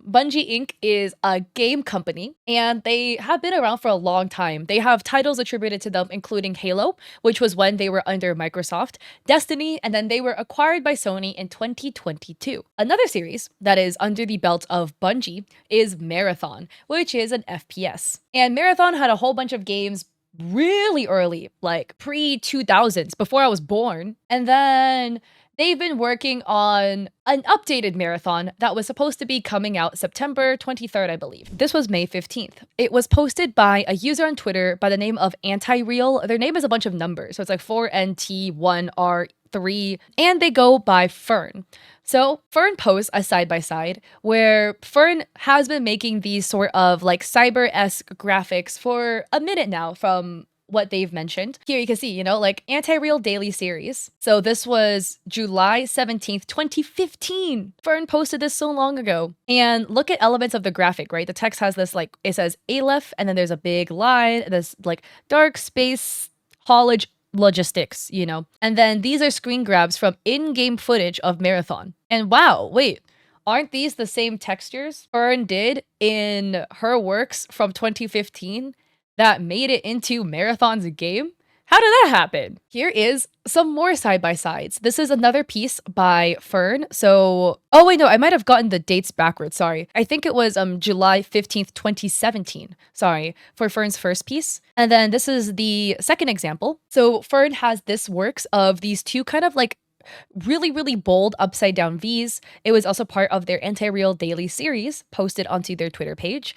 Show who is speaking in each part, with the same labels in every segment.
Speaker 1: Bungie Inc. is a game company, and they have been around for a long time. They have titles attributed to them, including Halo, which was when they were under Microsoft, Destiny, and then they were acquired by Sony in 2022. Another series that is under the belt of Bungie is Marathon, which is an FPS. And Marathon had a whole bunch of games really early, like pre-2000s, before I was born. And then they've been working on an updated Marathon that was supposed to be coming out September 23rd, I believe. This was May 15th. It was posted by a user on Twitter by the name of Anti-Real. Their name is a bunch of numbers, so it's like 4NT1R3, and they go by Fern. So Fern posts a side-by-side where Fern has been making these sort of like cyber-esque graphics for a minute now from what they've mentioned. Here you can see, like Anti-Real Daily Series. So this was July 17th, 2015. Fern posted this so long ago. And look at elements of the graphic, right? The text has this like, it says Aleph, and then there's a big line, this like dark space haulage logistics, And then these are screen grabs from in-game footage of Marathon. And wow, wait, aren't these the same textures Fern did in her works from 2015 that made it into Marathon's game? How did that happen? Here is some more side-by-sides. This is another piece by Fern. So, oh wait, no, I might have gotten the dates backwards, sorry. I think it was July 15th, 2017, sorry, for Fern's first piece. And then this is the second example. So Fern has this works of these two kind of like really, really bold upside down V's. It was also part of their Anti-Real Daily Series posted onto their Twitter page.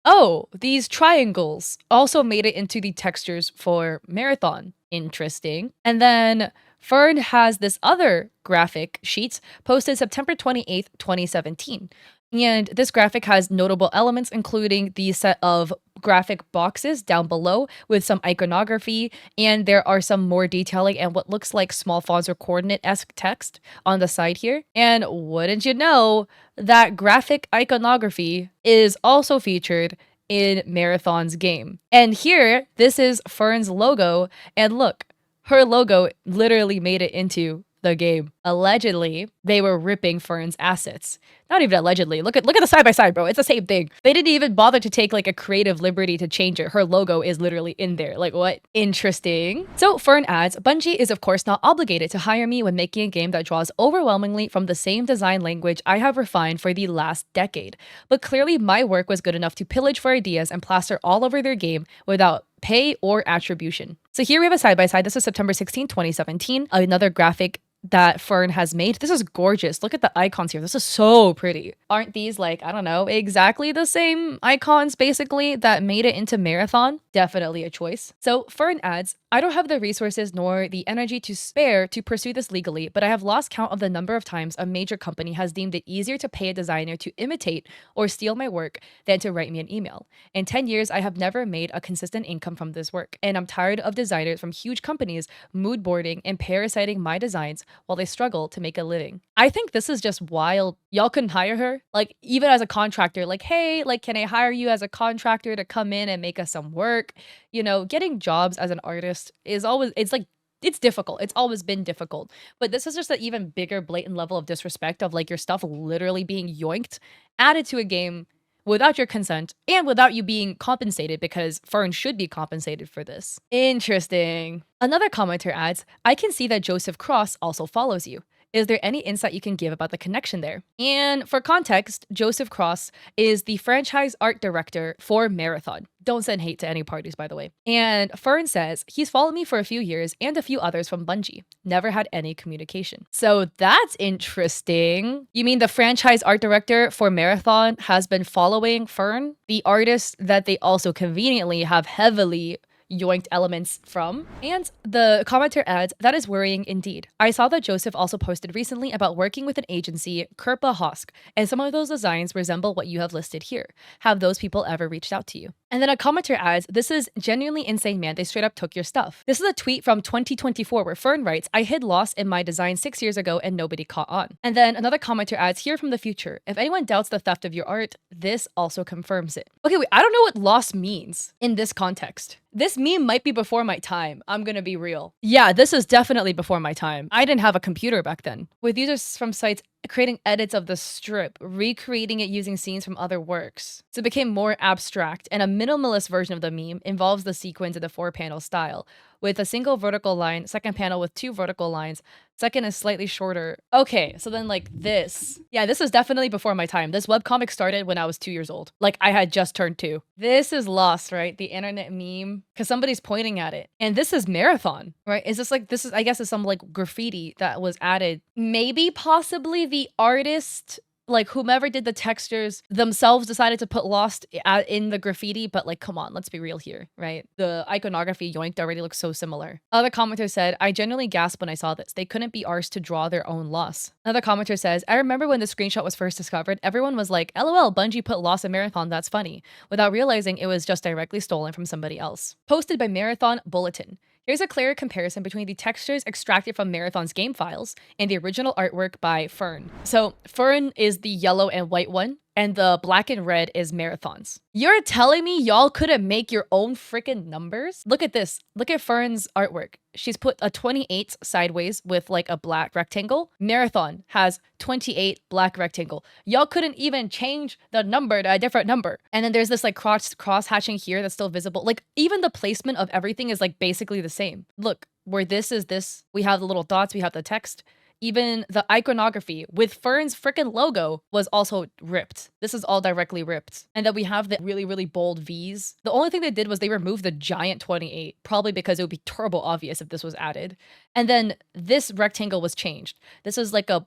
Speaker 1: Oh, these triangles also made it into the textures for Marathon. Interesting. And then Fern has this other graphic sheet posted September 28th, 2017. And this graphic has notable elements, including the set of graphic boxes down below with some iconography, and there are some more detailing and what looks like small fonts or coordinate-esque text on the side here. And wouldn't you know, that graphic iconography is also featured in Marathon's game. And here, this is Fern's logo, and look, her logo literally made it into the game. Allegedly, they were ripping Fern's assets. Not even allegedly. Look at the side by side, bro. It's the same thing. They didn't even bother to take like a creative liberty to change it. Her logo is literally in there. Like, what? Interesting. So Fern adds, Bungie is of course not obligated to hire me when making a game that draws overwhelmingly from the same design language I have refined for the last decade. But clearly my work was good enough to pillage for ideas and plaster all over their game without pay or attribution. So here we have a side by side. This is September 16, 2017. Another graphic that Fern has made. This is gorgeous. Look at the icons here. This is so pretty. Aren't these like, I don't know, exactly the same icons basically that made it into Marathon? Definitely a choice. So Fern adds, I don't have the resources nor the energy to spare to pursue this legally, but I have lost count of the number of times a major company has deemed it easier to pay a designer to imitate or steal my work than to write me an email. In 10 years, I have never made a consistent income from this work, and I'm tired of designers from huge companies mood boarding and parasiting my designs while they struggle to make a living. I think this is just wild. Y'all couldn't hire her? Like, even as a contractor, like, hey, like, can I hire you as a contractor to come in and make us some work? Getting jobs as an artist is always, it's difficult. It's always been difficult. But this is just an even bigger blatant level of disrespect of like your stuff literally being yoinked, added to a game without your consent and without you being compensated, because Fern should be compensated for this. Interesting. Another commenter adds, I can see that Joseph Cross also follows you. Is there any insight you can give about the connection there? And for context, Joseph Cross is the franchise art director for Marathon. Don't send hate to any parties, by the way. And Fern says, he's followed me for a few years and a few others from Bungie. Never had any communication. So that's interesting. You mean the franchise art director for Marathon has been following Fern, the artist that they also conveniently have heavily yoinked elements from? And the commenter adds, that is worrying indeed. I saw that Joseph also posted recently about working with an agency, Kerpa Hosk, and some of those designs resemble what you have listed here. Have those people ever reached out to you? And then a commenter adds, this is genuinely insane, man. They straight up took your stuff. This is a tweet from 2024 where Fern writes, I hid loss in my design 6 years ago and nobody caught on. And then another commenter adds, here from the future, if anyone doubts the theft of your art, this also confirms it. Okay, wait, I don't know what loss means in this context. This meme might be before my time. I'm gonna be real. Yeah, this is definitely before my time. I didn't have a computer back then. With users from sites creating edits of the strip, recreating it using scenes from other works. So it became more abstract, and a minimalist version of the meme involves the sequence in the 4-panel style, with a single vertical line, second panel with 2 vertical lines, second is slightly shorter. Okay, so then like this. Yeah, this is definitely before my time. This webcomic started when I was 2 years old. Like I had just turned 2. This is lost, right? The internet meme, because somebody's pointing at it. And this is Marathon, right? Is this like, this is, I guess it's some like graffiti that was added. Maybe possibly the artist, like whomever did the textures themselves decided to put Lost in the graffiti, but like, come on, let's be real here, right? The iconography yoinked already looks so similar. Other commenter said, I genuinely gasped when I saw this. They couldn't be arsed to draw their own Lost. Another commenter says, I remember when the screenshot was first discovered, everyone was like, LOL, Bungie put Lost in Marathon, that's funny, without realizing it was just directly stolen from somebody else. Posted by Marathon Bulletin. Here's a clear comparison between the textures extracted from Marathon's game files and the original artwork by Fern. So Fern is the yellow and white one, and the black and red is Marathon's. You're telling me y'all couldn't make your own freaking numbers? Look at this. Look at Fern's artwork. She's put a 28 sideways with like a black rectangle. Marathon has 28 black rectangle. Y'all couldn't even change the number to a different number. And then there's this like cross hatching here that's still visible. Like even the placement of everything is like basically the same. Look, where this is this, we have the little dots, we have the text. Even the iconography with Fern's freaking logo was also ripped. This is all directly ripped. And then we have the really, really bold V's. The only thing they did was they removed the giant 28, probably because it would be turbo obvious if this was added. And then this rectangle was changed. This is like a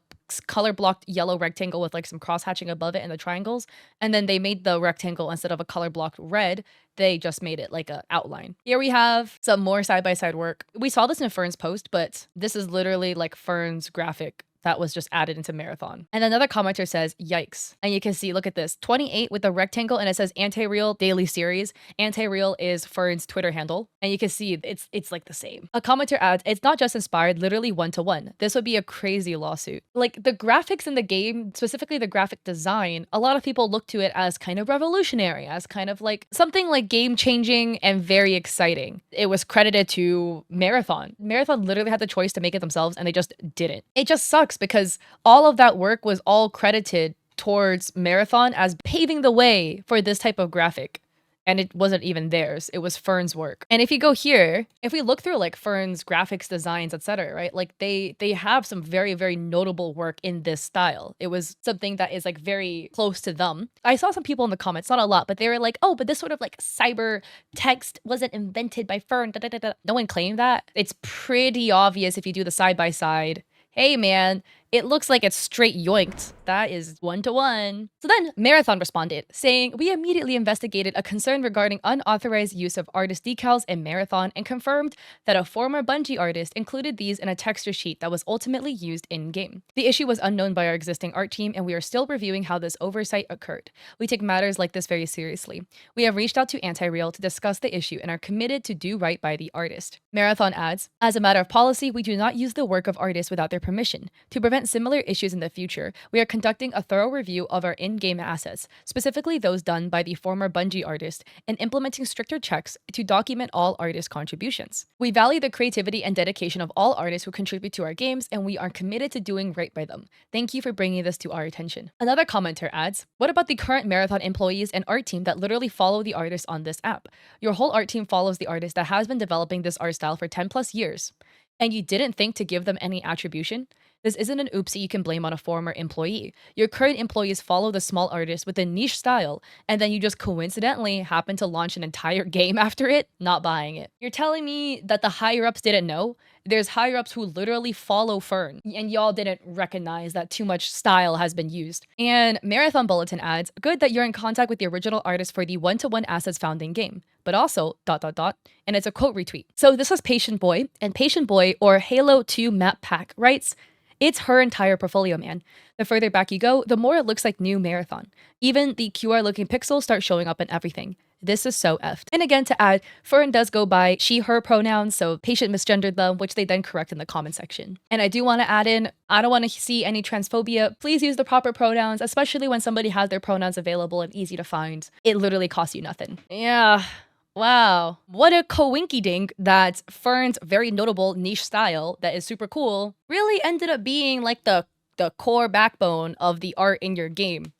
Speaker 1: color blocked yellow rectangle with like some cross hatching above it and the triangles. And then they made the rectangle, instead of a color blocked red, they just made it like a outline. Here we have some more side-by-side work. We saw this in Fern's post, but this is literally like Fern's graphic that was just added into Marathon. And another commenter says, yikes. And you can see, look at this, 28 with a rectangle and it says Anti-Real Daily Series. Anti-Real is Fern's Twitter handle. And you can see it's like the same. A commenter adds, it's not just inspired, literally 1-to-1. This would be a crazy lawsuit. Like the graphics in the game, specifically the graphic design, a lot of people look to it as kind of revolutionary, as kind of like something like game changing and very exciting. It was credited to Marathon. Marathon literally had the choice to make it themselves and they just didn't. It just sucks because all of that work was all credited towards Marathon as paving the way for this type of graphic. And it wasn't even theirs. It was Fern's work. And if you go here, if we look through like Fern's graphics, designs, etc., right? Like they have some very, very notable work in this style. It was something that is like very close to them. I saw some people in the comments, not a lot, but they were like, oh, but this sort of like cyber text wasn't invented by Fern. Da, da, da, da. No one claimed that. It's pretty obvious if you do the side-by-side. Hey man, it looks like it's straight yoinked. That is 1-to-1. So then Marathon responded, saying, we immediately investigated a concern regarding unauthorized use of artist decals in Marathon and confirmed that a former Bungie artist included these in a texture sheet that was ultimately used in-game. The issue was unknown by our existing art team, and we are still reviewing how this oversight occurred. We take matters like this very seriously. We have reached out to Anti-Real to discuss the issue and are committed to do right by the artist. Marathon adds, as a matter of policy, we do not use the work of artists without their permission. To prevent similar issues in the future, we are conducting a thorough review of our in-game assets, specifically those done by the former Bungie artist, and implementing stricter checks to document all artist contributions. We value the creativity and dedication of all artists who contribute to our games, and we are committed to doing right by them. Thank you for bringing this to our attention. Another commenter adds, what about the current Marathon employees and art team that literally follow the artist on this app? Your whole art team follows the artist that has been developing this art style for 10 plus years, and you didn't think to give them any attribution? This isn't an oopsie you can blame on a former employee. Your current employees follow the small artist with a niche style, and then you just coincidentally happen to launch an entire game after it? Not buying it. You're telling me that the higher-ups didn't know? There's higher-ups who literally follow Fern, and y'all didn't recognize that too much style has been used. And Marathon Bulletin adds, good that you're in contact with the original artist for the 1-to-1 assets found in game, but also ... and it's a quote retweet. So this was Patient Boy, and Patient Boy, or Halo 2 Map Pack, writes, it's her entire portfolio, man. The further back you go, the more it looks like new Marathon. Even the QR-looking pixels start showing up in everything. This is so effed. And again, to add, Fern does go by she, her pronouns, so Patient misgendered them, which they then correct in the comment section. And I do want to add in, I don't want to see any transphobia. Please use the proper pronouns, especially when somebody has their pronouns available and easy to find. It literally costs you nothing. Yeah. Wow. What a coinky-dink that Fern's very notable niche style that is super cool really ended up being like the the core backbone of the art in your game.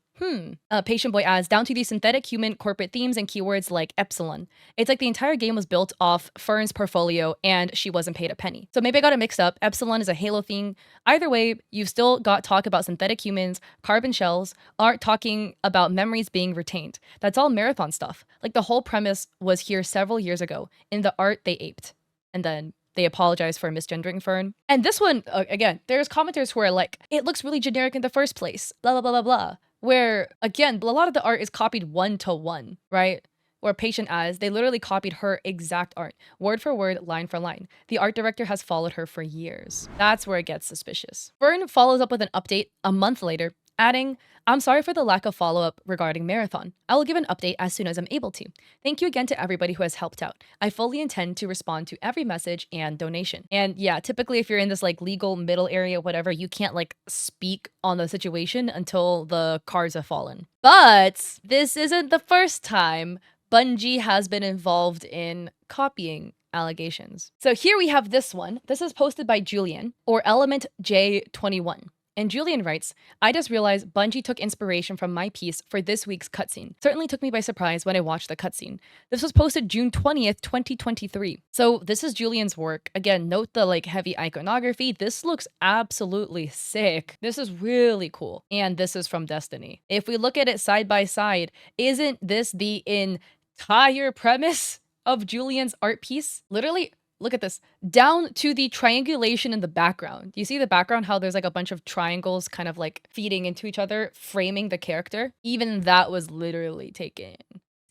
Speaker 1: Patient Boy adds, down to the synthetic human corporate themes and keywords like epsilon. It's like the entire game was built off Fern's portfolio and she wasn't paid a penny. So maybe I got it mixed up. Epsilon is a Halo theme. Either way, you've still got talk about synthetic humans, carbon shells, art talking about memories being retained. That's all marathon stuff. Like the whole premise was here several years ago. In the art, they aped. And then they apologize for misgendering Fern. And this one, again, there's commenters who are like, it looks really generic in the first place, blah, blah, blah, blah, blah. Where, again, a lot of the art is copied 1-to-1, right? Where Patient as, they literally copied her exact art, word for word, line for line. The art director has followed her for years. That's where it gets suspicious. Fern follows up with an update a month later, adding, I'm sorry for the lack of follow-up regarding Marathon. I will give an update as soon as I'm able to. Thank you again to everybody who has helped out. I fully intend to respond to every message and donation. And yeah, typically if you're in this like legal middle area, whatever, you can't like speak on the situation until the cards have fallen. But this isn't the first time Bungie has been involved in copying allegations. So here we have this one. This is posted by Julian, or Element J21. And Julian writes, I just realized Bungie took inspiration from my piece for this week's cutscene. Certainly took me by surprise when I watched the cutscene. This was posted June 20th, 2023. So this is Julian's work. Again, note the like heavy iconography. This looks absolutely sick. This is really cool. And this is from Destiny. If we look at it side by side, isn't this the entire premise of Julian's art piece? Literally, look at this. Down to the triangulation in the background. You see the background, how there's like a bunch of triangles kind of like feeding into each other, framing the character? Even that was literally taken.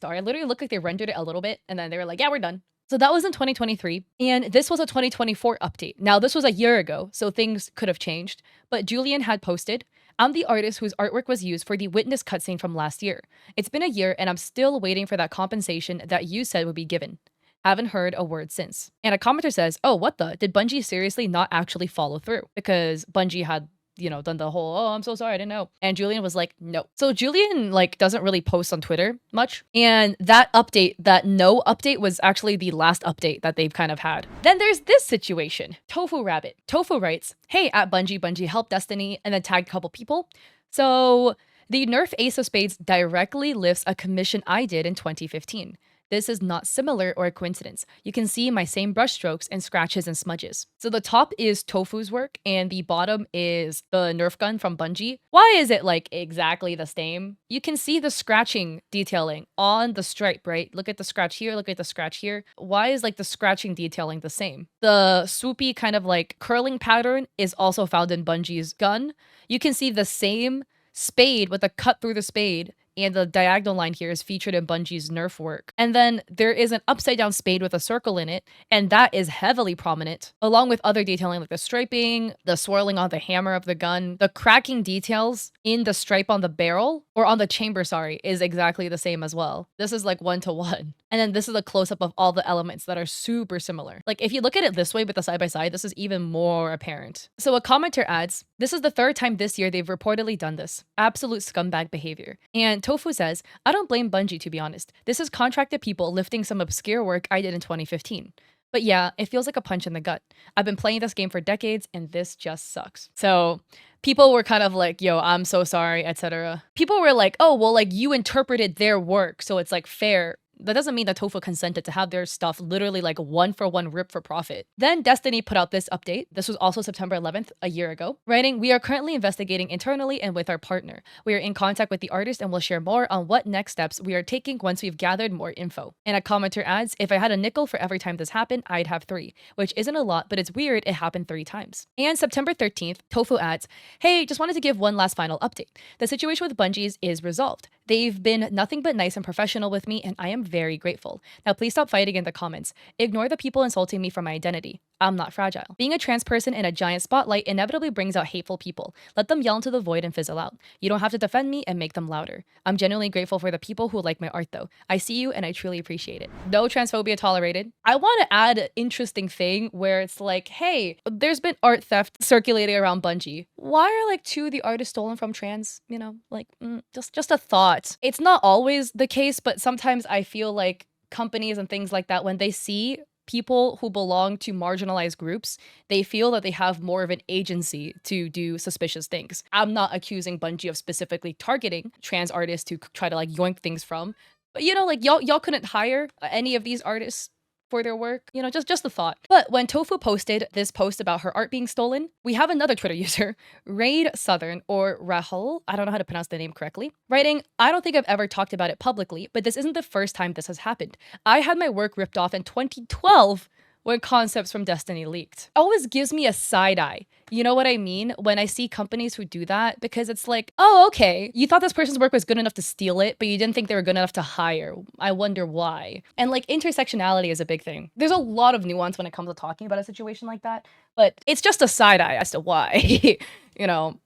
Speaker 1: Sorry, it literally looked like they rendered it a little bit and then they were like, yeah, we're done. So that was in 2023, and this was a 2024 update. Now, this was a year ago, so things could have changed, but Julian had posted, I'm the artist whose artwork was used for the Witness cutscene from last year. It's been a year, and I'm still waiting for that compensation that you said would be given. Haven't heard a word since. And a commenter says, oh, what the? Did Bungie seriously not actually follow through? Because Bungie had, done the whole, oh, I'm so sorry, I didn't know. And Julian was like, no. So Julian, doesn't really post on Twitter much. And that update, that no update, was actually the last update that they've kind of had. Then there's this situation. Tofu Rabbit. Tofu writes, hey, at Bungie help Destiny, and then tagged a couple people. So the nerf Ace of Spades directly lifts a commission I did in 2015. This is not similar or a coincidence. You can see my same brushstrokes and scratches and smudges. So the top is Tofu's work and the bottom is the Nerf gun from Bungie. Why is it exactly the same? You can see the scratching detailing on the stripe, right? Look at the scratch here, look at the scratch here. Why is the scratching detailing the same? The swoopy kind of curling pattern is also found in Bungie's gun. You can see the same spade with a cut through the spade, and the diagonal line here is featured in Bungie's Nerf work. And then there is an upside down spade with a circle in it, and that is heavily prominent, along with other detailing like the striping, the swirling on the hammer of the gun, the cracking details in the stripe on the barrel, or on the chamber, sorry, is exactly the same as well. This is 1-to-1. And then this is a close-up of all the elements that are super similar. If you look at it this way with the side-by-side, this is even more apparent. So a commenter adds, this is the third time this year they've reportedly done this. Absolute scumbag behavior. And Tofu says, I don't blame Bungie, to be honest. This is contracted people lifting some obscure work I did in 2015. But yeah, it feels like a punch in the gut. I've been playing this game for decades, and this just sucks. So people were kind of like, yo, I'm so sorry, etc. People were like, oh, well, you interpreted their work, so it's fair. That doesn't mean that Tofu consented to have their stuff literally 1-for-1 ripped for profit. Then Destiny put out this update. This was also September 11th, a year ago, writing, we are currently investigating internally and with our partner. We are in contact with the artist and will share more on what next steps we are taking once we've gathered more info. And a commenter adds, if I had a nickel for every time this happened, I'd have 3, which isn't a lot, but it's weird it happened 3 times. And September 13th, Tofu adds, hey, just wanted to give one last final update. The situation with Bungie's is resolved. They've been nothing but nice and professional with me, and I am very grateful. Now please stop fighting in the comments. Ignore the people insulting me for my identity. I'm not fragile. Being a trans person in a giant spotlight inevitably brings out hateful people. Let them yell into the void and fizzle out. You don't have to defend me and make them louder. I'm genuinely grateful for the people who like my art though. I see you and I truly appreciate it. No transphobia tolerated. I want to add an interesting thing where it's hey, there's been art theft circulating around Bungie. Why are 2 of the artists stolen from trans? Just a thought. It's not always the case, but sometimes I feel companies and things like that, when they see people who belong to marginalized groups, they feel that they have more of an agency to do suspicious things. I'm not accusing Bungie of specifically targeting trans artists to try to like yoink things from, but you know, like y'all couldn't hire any of these artists for their work. You know, just a thought. But when Tofu posted this post about her art being stolen, we have another Twitter user, Raid Southern, or Rahul, I don't know how to pronounce the name correctly, writing, I don't think I've ever talked about it publicly, but this isn't the first time this has happened. I had my work ripped off in 2012 when concepts from Destiny leaked. Always gives me a side eye. You know what I mean? When I see companies who do that, because it's like, oh, okay, you thought this person's work was good enough to steal it, but you didn't think they were good enough to hire. I wonder why. And like intersectionality is a big thing. There's a lot of nuance when it comes to talking about a situation like that, but it's just a side eye as to why. You know,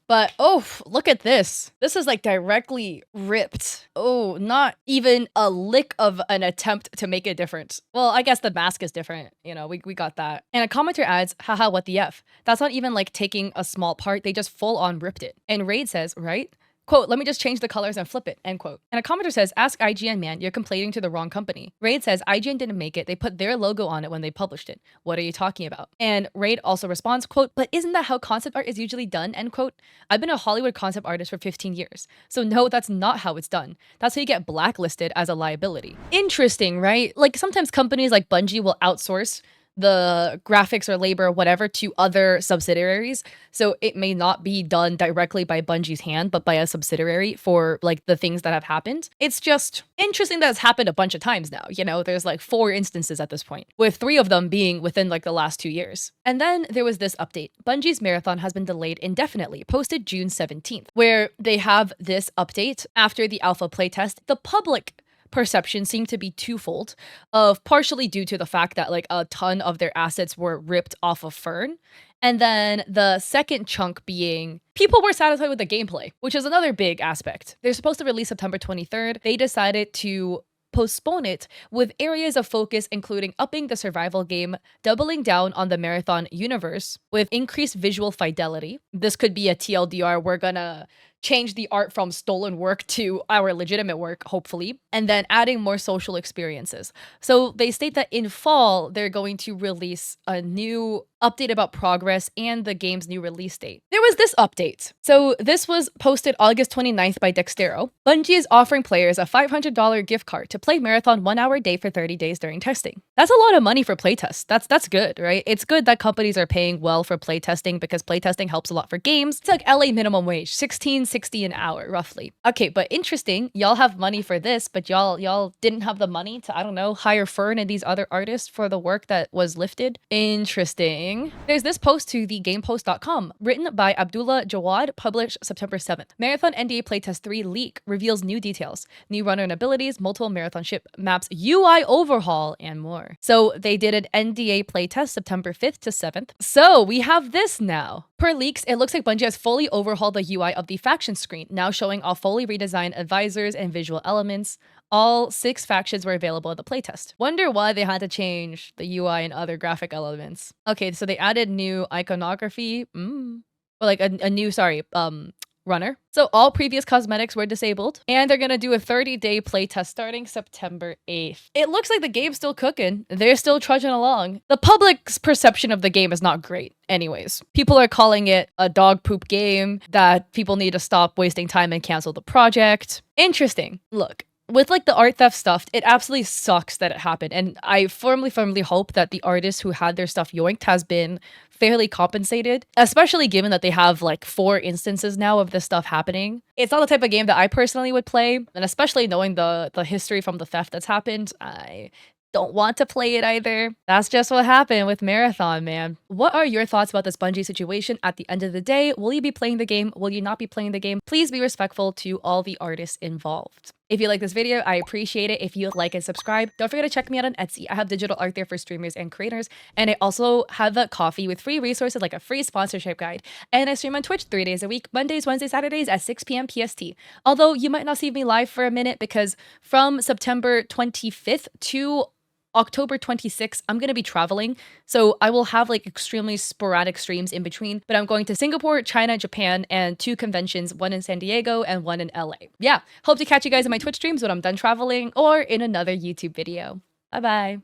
Speaker 1: but oh, look at this. This is like directly ripped. Oh, not even a lick of an attempt to make a difference. Well, I guess the mask is different. You know, we got that. And a commenter adds, haha, what the F? That's not even like taking a small part. They just full on ripped it. And Raid says, right? Quote, let me just change the colors and flip it, end quote. And a commenter says, ask IGN, man, you're complaining to the wrong company. Raid says, IGN didn't make it. They put their logo on it when they published it. What are you talking about? And Raid also responds, quote, but isn't that how concept art is usually done, end quote? I've been a Hollywood concept artist for 15 years. So no, that's not how it's done. That's how you get blacklisted as a liability. Interesting, right? Like sometimes companies like Bungie will outsource the graphics or labor or whatever to other subsidiaries. So it may not be done directly by Bungie's hand, but by a subsidiary for like the things that have happened. It's just interesting that it's happened a bunch of times now. You know, there's like 4 instances at this point, with 3 of them being within like the last 2 years. And then there was this update. Bungie's marathon has been delayed indefinitely, posted June 17th, where they have this update after the alpha playtest. The public perception seemed to be twofold, of partially due to the fact that like a ton of their assets were ripped off of Fern, and then the second chunk being people were satisfied with the gameplay, which is another big aspect. They're supposed to release September 23rd. They decided to postpone it, with areas of focus including upping the survival game, doubling down on the marathon universe with increased visual fidelity. This could be a TLDR, we're gonna change the art from stolen work to our legitimate work, hopefully, and then adding more social experiences. So they state that in fall, they're going to release a new update about progress and the game's new release date. There was this update. So this was posted August 29th by Dextero. Bungie is offering players a $500 gift card to play Marathon 1 hour a day for 30 days during testing. That's a lot of money for playtests. That's good, right? It's good that companies are paying well for playtesting because playtesting helps a lot for games. It's like LA minimum wage, $16.60 an hour, roughly. Okay, but interesting. Y'all have money for this, but y'all didn't have the money to, I don't know, hire Fern and these other artists for the work that was lifted. Interesting. There's this post to thegamepost.com, written by Abdullah Jawad, published September 7th. Marathon NDA Playtest 3 leak reveals new details, new runner and abilities, multiple marathon ship maps, UI overhaul, and more. So they did an NDA playtest September 5th to 7th. So we have this now. Per leaks, it looks like Bungie has fully overhauled the UI of the faction screen, now showing all fully redesigned advisors and visual elements. All 6 factions were available at the playtest. Wonder why they had to change the UI and other graphic elements. Okay, so they added new iconography. Or like a new, runner. So all previous cosmetics were disabled, and they're gonna do a 30-day playtest starting September 8th. It looks like the game's still cooking. They're still trudging along. The public's perception of the game is not great anyways. People are calling it a dog poop game, that people need to stop wasting time and cancel the project. Interesting. Look, with like the art theft stuff, it absolutely sucks that it happened. And I firmly hope that the artists who had their stuff yoinked has been fairly compensated, especially given that they have like 4 instances now of this stuff happening. It's not the type of game that I personally would play. And especially knowing the history from the theft that's happened, I don't want to play it either. That's just what happened with Marathon, man. What are your thoughts about this Bungie situation at the end of the day? Will you be playing the game? Will you not be playing the game? Please be respectful to all the artists involved. If you like this video, I appreciate it if you like and subscribe. Don't forget to check me out on Etsy. I have digital art there for streamers and creators. And I also have a coffee with free resources like a free sponsorship guide. And I stream on Twitch 3 days a week, Mondays, Wednesdays, Saturdays at 6 p.m. PST. Although you might not see me live for a minute because from September 25th to October 26th, I'm going to be traveling, so I will have like extremely sporadic streams in between, but I'm going to Singapore, China, Japan, and 2 conventions, one in San Diego and one in LA. Yeah, hope to catch you guys in my Twitch streams when I'm done traveling or in another YouTube video. Bye-bye.